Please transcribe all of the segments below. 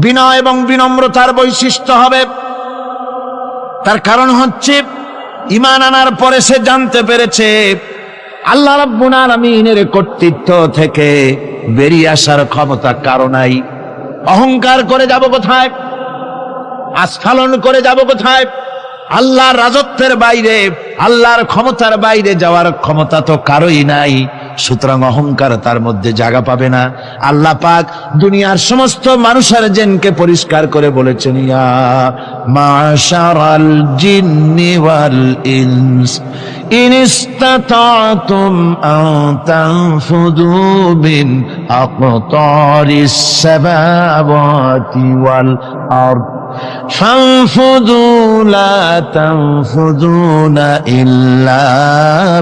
বিনয় এবং বিনম্রতার বৈশিষ্ট্য হবে। তার কারণ হচ্ছে ঈমান আনার পরে সে জানতে পেরেছে আল্লাহ রাব্বুল আলামিনের কর্তৃত্ব থেকে বেরিয়ে আসার ক্ষমতা কারো নাই। অহংকার করে যাব কোথায়, আস্ফালন করে যাব কোথায়? আল্লাহর রাজত্বের বাইরে, আল্লাহর ক্ষমতার বাইরে যাওয়ার ক্ষমতা তো কারোই নাই। সুতরাং অহংকার তার মধ্যে জায়গা পাবে না। আল্লাহ পাক দুনিয়ার সমস্ত মানুষের জিনকে পরিষ্কার করে বলেছেন, ইয়া মাশারাল জিন্নি ওয়াল ইনস ইন ইসতাতাতুম আন তানফুযু মিন আকতারিস সামাওয়াতি ওয়াল আরদ فانفذوا لا تنفذون إلا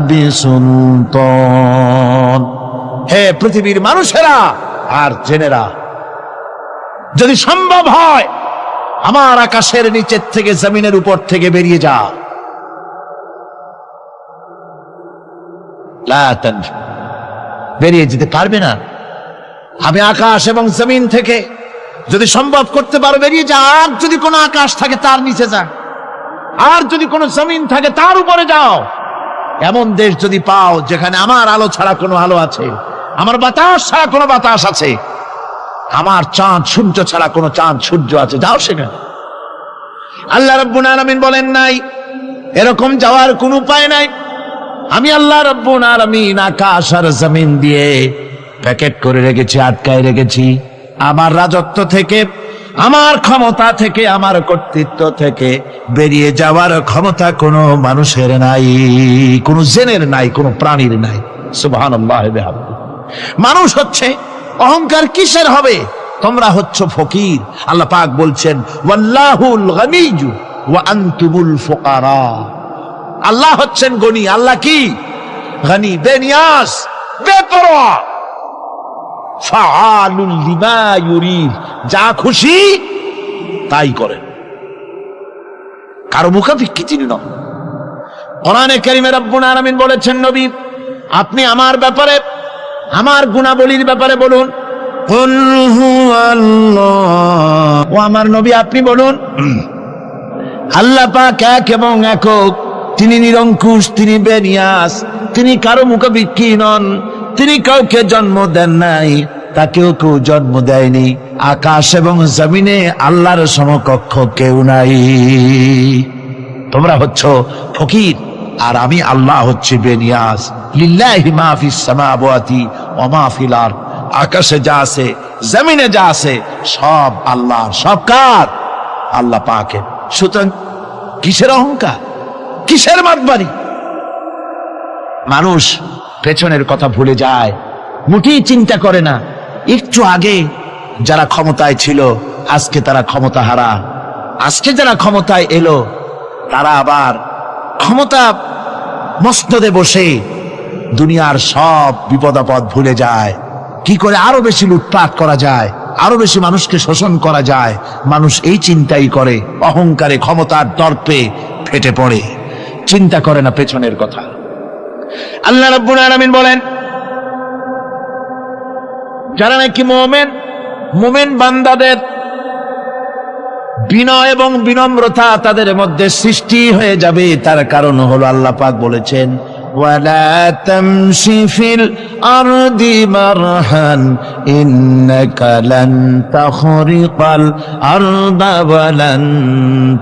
بسلطان। হে পৃথিবীর মানুষেরা আর জেনেরা, যদি সম্ভব হয় আমার আকাশের নিচের থেকে জমিনের উপর থেকে বেরিয়ে যাও। লা তানফু, বেরিয়ে যেতে পারবে না। আমি আকাশ এবং জমিন থেকে যদি সম্ভব করতে পারো বেরিয়ে যা। আর যদি কোনো আকাশ থাকে তার নিচে যা, আর যদি কোনো জমিন থাকে তার উপরে যাও। এমন দেশ যদি পাও যেখানে আমার আলো ছাড়া কোনো আলো আছে, আমার বাতাস ছাড়া কোনো বাতাস আছে, আমার চাঁদ সূর্য ছাড়া কোনো চাঁদ সূর্য আছে, যাও সেখানে। আল্লাহ রাব্বুল আলামিন বলেন নাই এরকম যাওয়ার কোনো উপায় নাই। আমি আল্লাহ রাব্বুল আলামিন আকাশ আর জমিন দিয়ে প্যাকেট করে রেখেছি, আটকায় রেখেছি। আমার রাজত্ব থেকে, আমার ক্ষমতা থেকে, আমার কর্তৃত্ব থেকে বেরিয়ে যাওয়ার ক্ষমতা কোনো মানুষের নাই, কোনো জিনের নাই, কোনো প্রাণীর নাই। সুবহানাল্লাহ। মানুষ হচ্ছে অহংকার কিসের হবে? তোমরা হচ্ছ ফকির। আল্লাহ পাক বলছেন ওয়াল্লাহুল গানিয়্যু ওয়া আনতুমুল ফুকারা। আল্লাহ হচ্ছেন গনি। আল্লাহ কি? গনি, বেনিয়াজ, বেপরোয়া। ফাআলুল লিমা ইউরিদ, যা খুশি তাই করেন, কারো মুখাপেক্ষী তিনি নন। কোরআনে কারীমে রব্বুল আলামিন বলেছেন, নবী আপনি আমার ব্যাপারে, আমার গুণাবলীর ব্যাপারে বলুন। কুল হুয়াল্লাহ, ও আমার নবী আপনি বলুন আল্লাহ পাক এক এবং একক, তিনি নিরঙ্কুশ, তিনি বেনিয়াজ, তিনি কারো মুখাপেক্ষী নন, তিনি কাউকে জন্ম দেন নাই, তাকেও কেউ জন্ম দেয়নি। আকাশ এবং জমিনে আল্লাহর সমকক্ষ কেউ নাই। তোমরা হচ্ছ ফকির আর আমি আল্লাহ হচ্ছে বেনিয়াজ। লিল্লাহি মা ফিস সামাওয়াতি ওয়া মা ফিল আরদ, আকাশে যা আছে জমিনে যা আছে সব আল্লাহর। সব কার? আল্লাহ পাকের। সুতরাং কিসের অহংকার, কিসের মাতবাড়ি? মানুষ পেছনের কথা ভুলে যায়, মোটেই চিন্তা করে না। একটু আগে যারা ক্ষমতায় ছিল আজকে তারা ক্ষমতা হারা। আজকে যারা ক্ষমতায় এলো তারা আবার ক্ষমতা মসনদে বসে দুনিয়ার সব বিপদ আপদ ভুলে যায়। কি করে আরো বেশি লুটপাট করা যায়, আরো বেশি মানুষকে শোষণ করা যায়, মানুষ এই চিন্তাই করে। অহংকারে, ক্ষমতার দর্পে ফেটে পড়ে, চিন্তা করে না পেছনের কথা। আল্লাহ রাব্বুল আলামিন বলেন, যারা নাকি মুমিন বান্দাদের বিনয় এবং বিনম্রতা তাদের মধ্যে সৃষ্টি হয়ে যাবে, তার কারণ হলো আল্লাহ পাক বলেছেন ওয়ালা তামশি ফিল আরদি মারহান ইন্নাকা লান তাখরিকাল আরদা ওয়া লান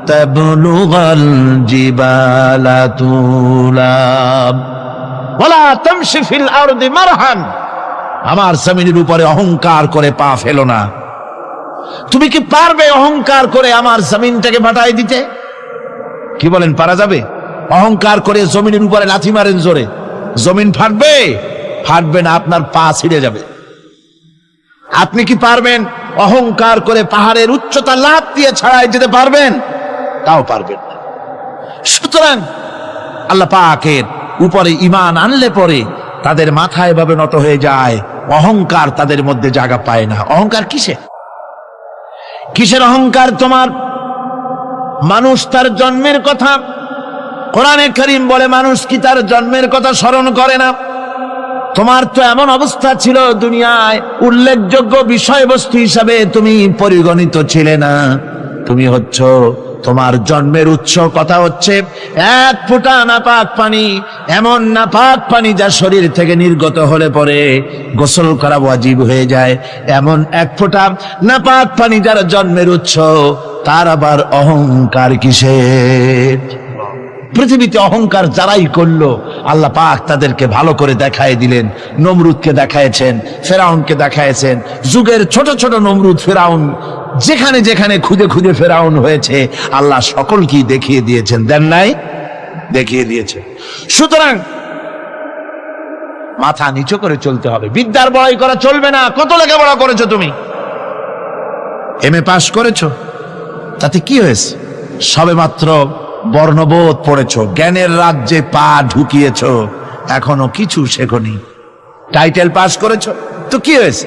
তাবলুগাল জিবালা তুলা। ওয়ালা তামশি ফিল আরদি মারহান, আমার জমিনের উপরে অহংকার করে পা ফেলো না। তুমি কি পারবে অহংকার করে আমার জমিনটাকে ফাটাই দিতে? কি বলেন, পারা যাবে? অহংকার করে জমিনের উপরে লাথি মারেন জোরে, জমিন ফাটবে? ফাটবে না, আপনার পা ছিঁড়ে যাবে। আপনি কি পারবেন অহংকার করে পাহাড়ের উচ্চতা লাফ দিয়ে ছাড়াই যেতে পারবেন? তাও পারবেন না। সুতরাং আল্লাহ পাকের উপরে ঈমান আনলে পরে তাদের মাথা এভাবে নত হয়ে যায়, অহংকার তাদের মধ্যে জায়গা পায় না। অহংকার কিসের অহংকার তোমার? মানুষ তার জন্মের কথা, কোরআনে কারীম বলে মানুষ কি তার জন্মের কথা স্মরণ করে না? তোমার তো এমন অবস্থা ছিল, দুনিয়ায় উল্লেখযোগ্য বিষয়বস্তু হিসাবে তুমি পরিগণিত ছিলে না। তুমি হচ্ছ, তোমার জন্মের উৎস কথা হচ্ছে এক ফোঁটা নাপাক পানি, এমন নাপাক পানি যা শরীর থেকে নির্গত হলে পরে গোসল করা ওয়াজিব হয়ে যায়। এমন এক ফোঁটা নাপাক পানি যার জন্মের উৎস, তার আবার অহংকার কিসের? পৃথিবীতে অহংকার যারাই করলো আল্লাহ পাক তাদেরকে ভালো করে দেখায় দিলেন। নমরুদকে দেখায়ছেন, ফেরাউনকে দেখায়ছেন, যুগের ছোট ছোট নমরুদ ফেরাউন যেখানে যেখানে খুদে খুদে ফেরাউন হয়েছে আল্লাহ সকলকেই দেখিয়ে দিয়েছেন, দেন নাই? দেখিয়ে দিয়েছে। সুতরাং মাথা নিচু করে চলতে হবে, বিদ্যার বড়াই করা চলবে না। কত লেখাপড়া করেছো তুমি? এমএ পাশ করেছো, তাতে কি হয়েছে? সবে মাত্র বর্ণবোধ পড়েছো, জ্ঞানের রাজ্যে পা ঢুকিয়েছো, এখনো কিছু শেখনি। টাইটেল পাস করেছো, তো কি হয়েছে?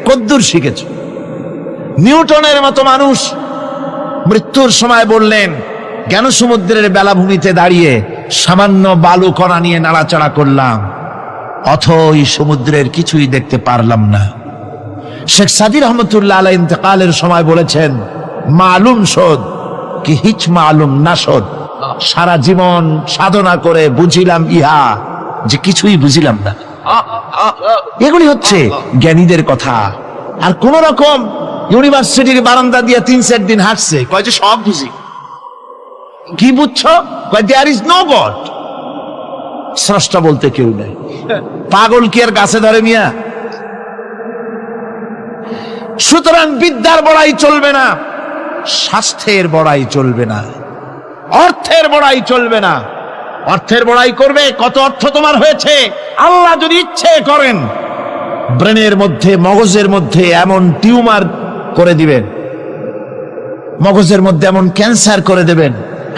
কদ্দুর শিখেছো? নিউটনের মতো মানুষ মৃত্যুর সময় বললেন, জ্ঞান সমুদ্রের বেলাভূমিতে দাঁড়িয়ে সামান্য বালু কণা নিয়ে নাড়াচাড়া করলাম, অথই সমুদ্রের কিছুই দেখতে পারলাম না। শেখ সাদি রহমতুল্লাহ আলাইহি ইন্তেকালের সময় বলেছেন, মালুম শোধ কি হিচ মালুম না শোধ। সারা জীবন সাধনা করে বুঝিলাম ইহা, যে কিছুই বুঝিলাম না। এগুলি হচ্ছে জ্ঞানীদের কথা। আর কোন রকম ইউনিভার্সিটির বারান্দা দিয়ে 3-4 দিন হাঁটছে, কয় যে সব বুঝি। কি বুঝছো? কয় দেয়ার ইজ নো গড, স্রষ্টা বলতে কেউ নেই। পাগল কি আর গাছে ধরে মিয়া? সুতরাং বিদ্যার বড়াই চলবে না, স্বাস্থ্যের বড়াই চলবে না, অর্থের বড়াই চলবে না। অর্থের বড়াই করবে, কত অর্থ তোমার হয়েছে? আল্লাহ যদি ইচ্ছে করেন ব্রেনের মধ্যে, মগজের মধ্যে এমন টিউমার করে দিবেন, মগজের মধ্যে এমন ক্যান্সার করে দেবেন,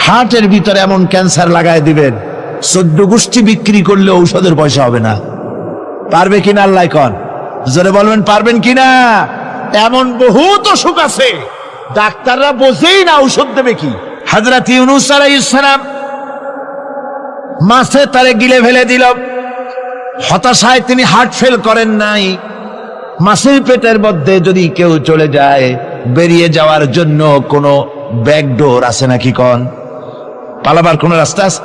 হার্টের ভিতরে এমন ক্যান্সার লাগায় দিবেন, 14 গোষ্ঠী বিক্রি করলে ঔষধের পয়সা হবে না। পারবে কিনা আল্লাহ কন? জোরে বলবেন পারবেন কিনা? এমন বহুত অসুখ আছে ডাক্তাররা বোঝেই না ঔষধ দেবে কি। হযরত ইউনূস আলাইহিস সালাম মাছে তারে গিলে ফেলে দিল, হতাশায় তিনি হার্ট ফেল করেন নাই। মাছের পেটের মধ্যে যদি কেউ চলে যায়, বেরিয়ে যাওয়ার জন্য কোনো ব্যাকডোর আছে নাকি কন? পালাবার কোন রাস্তা আছে?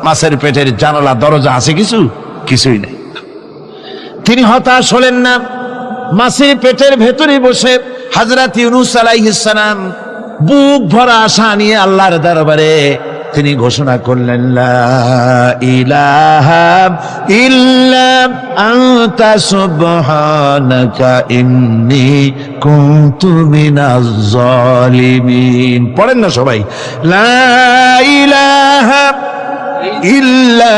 মাছের পেটের জানালা দরজা আছে কিছু? কিছুই নেই। তিনি হতাশ হলেন না, মাছের পেটের ভেতরে বসে হযরত ইউনূস আলাইহিস সালাম বুক ভরা আশা নিয়ে আল্লাহর দরবারে তিনি ঘোষণা করলেন, লা ইলাহা ইল্লা আনতা সুবহানাকা ইন্নী কুনতু মিনাজ জালিমিন। পড়েন না সবাই, লা ইলাহা ইল্লা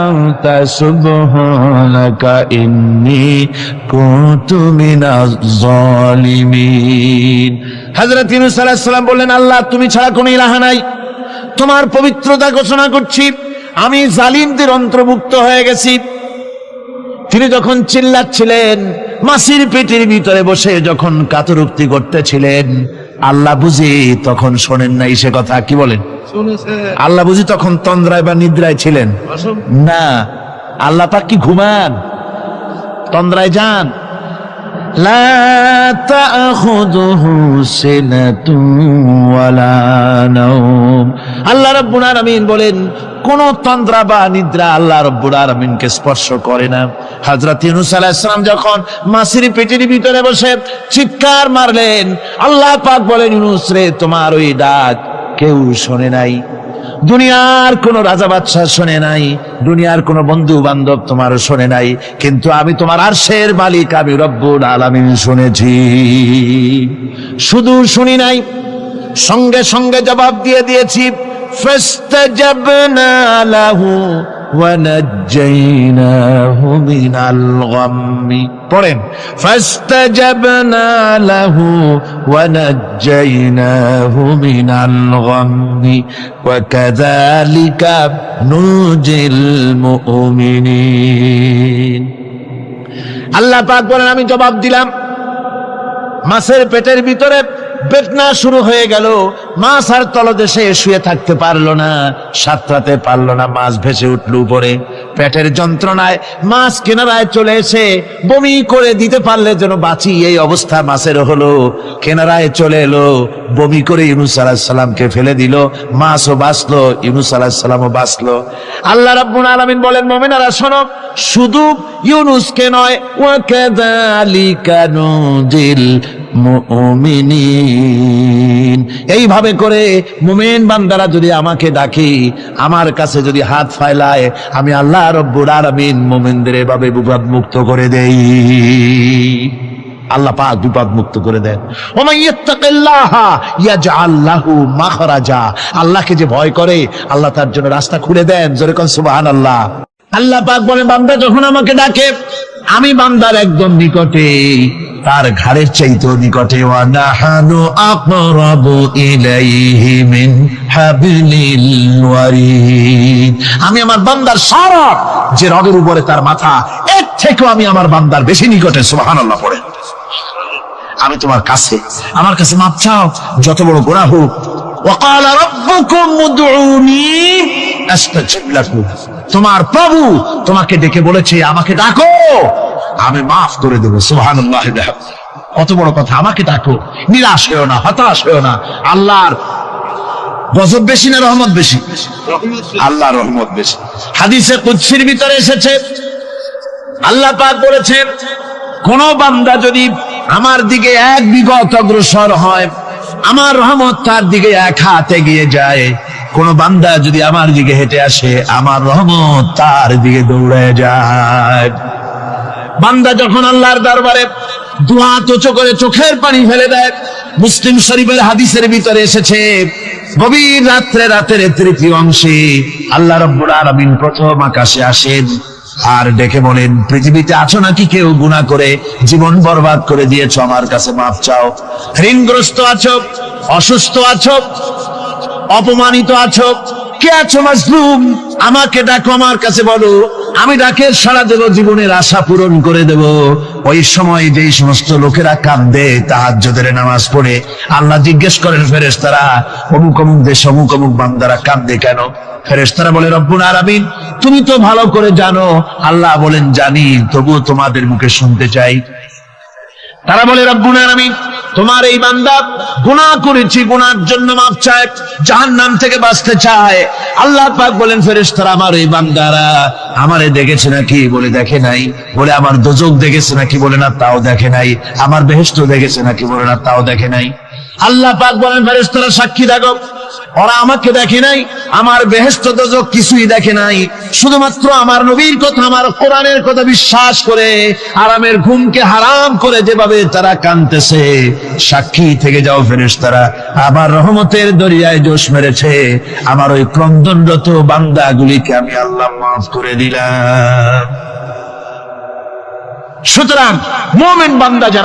আনতা সুবহানাকা ইন্নী কুনতু মিনাজ জালিমিন। হযরত ইউনূস আলাইহিস সালাম বললেন, আল্লাহ তুমি ছাড়া কোনো ইলাহা নাই, তোমার পবিত্রতা ঘোষণা করছি, আমি জালিমদের অন্তর্ভুক্ত হয়ে গেছি। তিনি যখন চিল্লাচ্ছিলেন, মাছির পেটের ভিতরে বসে যখন কাতরুক্তি করতেছিলেন, আল্লাহ বুঝি তখন শোনেন নাই সে কথা? কি বলেন? আল্লাহ বুঝি তখন তন্দ্রায় বা নিদ্রায় ছিলেন না? আল্লাহ পাক কি ঘুমান? তন্দ্রায় যান? লা তাখুযুহু সিনাতুন ওয়ালা নাওম। আল্লাহ রাব্বুল আলামিন বলেন, কোন তন্দ্রা বা নিদ্রা আল্লাহ রাব্বুল আলামিনকে স্পর্শ করে না। হযরত ইউনূস আলাইহিস সালাম যখন মাছের পেটের ভিতরে বসে চিৎকার মারলেন, আল্লাহ পাক বলেন, ইউনূস রে, তোমার ওই ডাক কেউ শোনে নাই, দুনিয়ার কোন রাজা বাদশাহ শোনে নাই, দুনিয়ার কোন বন্ধু বান্ধব তোমার শোনে নাই, কিন্তু আমি তোমার আরশের মালিক, আমি রব্বুল আলামিন শুনেছি। শুধু শুনি নাই, সঙ্গে সঙ্গে জবাব দিয়ে দিয়েছি। ফাস্তাজাবনা লাহু ওয়া নাজ্জাইনাহু মিনাল গাম্মি। পড়েন, ফাস্তাজাবনা লাহু ওয়া নাজ্জাইনাহু মিনাল গাম্মি ওয়া কাযালিকা নুজিল মুমিনিন। আল্লাহ পাক বলেন, আমি জবাব দিলাম। মাছের পেটের ভিতরে বেদনা শুরু হয়ে গেল, মাছ আর তলদেশে শুয়ে থাকতে পারলো না, সাঁতরাতে পারলো না, মাছ ভেসে উঠল উপরে। পেটের যন্ত্রণায় মাছ কিনারায় চলে এসে বমি করে দিতে পারলে যেন বাঁচি, এই অবস্থা মাছের হলো। কিনারায় চলে এলো, বমি করে ইউনূস আলাইহিস সালামকে ফেলে দিল, মাছও বাঁচলো, ইউনূস আলাইহিস সালামও বাঁচলো। আল্লাহ রাব্বুল আলামিন বলেন, মুমিনেরা শোনো, শুধু ইউনূসকে নয়, ওয়া কাযালিকা নুজিল মুমিনিন, এইভাবে করে মুমিন বান্দারা যদি আমাকে ডাকে, আমার কাছে যদি হাত ফায়লায়, আমি আল্লাহ রব্বুল আলামিন মুমিনদের এভাবে বিপদ মুক্ত করে দেই। আল্লাহ পাক বিপদ মুক্ত করে দেন। ওমান ইয়াত্তাকিল্লাহা ইয়াজআল লাহু মাখরাজা, আল্লাহকে যে ভয় করে আল্লাহ তার জন্য রাস্তা খুলে দেন। জোরে কোন সুবহানাল্লাহ। আল্লাহ পাক বলেন, বান্দা যখন আমাকে ডাকে, আমি বান্দার একদম নিকটে, তার ঘাড়ের চাইতেও নিকটে। ওয়া নাহানু আকরাবু ইলাইহি মিন হাবলিল ওয়ারিদ, আমি আমার বান্দার সারা যে রগের উপরে তার মাথা, এর থেকেও আমি আমার বান্দার বেশি নিকটে। সুবহানাল্লাহ পড়ে। আমি তোমার কাছে, আমার কাছে মাপ চাও, যত বড় গুনাহ হোক। ওয়াকালা রাব্বুকুম উদউনি আস্তাজিব লাকুম, তোমার প্রভু তোমাকে ডেকে বলেছে আমাকে ডাকো, আমি মাফ করে দেবো। সুবহানাল্লাহ। কত বড় কথা, আমাকে ডাকো, নিরাশ হয়েও না, হতাশ হয়েও না। আল্লাহর গজব বেশি না রহমত বেশি? আল্লাহর রহমত বেশি। হাদিসে কুদসির ভিতরে এসেছে, আল্লাহ পাক বলেছেন, কোন বান্দা যদি আমার দিকে এক বিঘত অগ্রসর হয়, আমার রহমত তার দিকে এক হাত এগিয়ে যায়। কোন বান্দা যদি আমার দিকে হেঁটে আসে, আমার রহমত তার দিকে দৌড়ে যায়। বান্দা যখন আল্লাহর দরবারে দুহাত উঁচু করে চোখের পানি ফেলে দেয়, মুসলিম শরীফের হাদিসের ভিতরে এসেছে, গভীর রাত্রে, রাতের তৃতীয় অংশে আল্লাহ রাব্বুল আলামিন প্রথম আকাশে আসেন আর ডেকে বলেন, পৃথিবীতে আছো নাকি কেউ গুনাহ করে জীবন বরবাদ করে দিয়েছো, আমার কাছে মাপ চাও। ঋণগ্রস্ত আছো, অসুস্থ আছো, অপমানিত আছো, কে আছো মাজলুম, আমাকে ডাকো, আমার কাছে বলো, আমি ডাকে সাড়া দেব, জীবনের আশা পূরণ করে দেব। ওই সময় যেই সমস্ত লোকেরা কাঁদে তাহাজ্জুদের নামাজ পড়ে, আল্লাহ জিজ্ঞেস করেন ফেরেশতারা, অমুক অমুক দেশ অমুক অমুক বান্দারা কাঁদে কেন? ফেরেশতারা বলে, রব্বুল আলামিন তুমি তো ভালো করে জানো। আল্লাহ বলেন, জানি, তবুও তোমাদের মুখে শুনতে চাই। তারা বলে, রব্বুল আলামিন তোমার এই বান্দা গুনাহ করেছি, গুনার জন্য মাফ চায়, জাহান্নাম থেকে বাঁচতে চায়। আল্লাহ পাক বলেন, ফেরেশতারা আমার এই বান্দারা আমারে দেখেছে নাকি? বলে দেখে নাই। বলে আমার দোজখ দেখেছে নাকি? বলে না, তাও দেখে নাই। আমার বেহেশত দেখেছে নাকি? বলে না, তাও দেখে নাই। আল্লাহ পাক বলেন, ফেরেশতারা সাক্ষী থাকো, ওরা আমাকে দেখে নাই, আমার বেহেশত দোজখ কিছুই দেখে নাই, শুধুমাত্র আমার নবীর কথা, আমার কোরআনের কথা বিশ্বাস করে আরামের ঘুমকে হারাম করে যেভাবে তারা কাঁদতেছে, সাক্ষী থেকে যাও ফেরেশতারা, আমার রহমতের দরিয়ায় জোশ মেরেছে, আমার ওই ক্রন্দনরত বান্দাগুলিকে আমি আল্লাহ মাফ করে দিলাম। সুতরাং মুমিন বান্দা যারা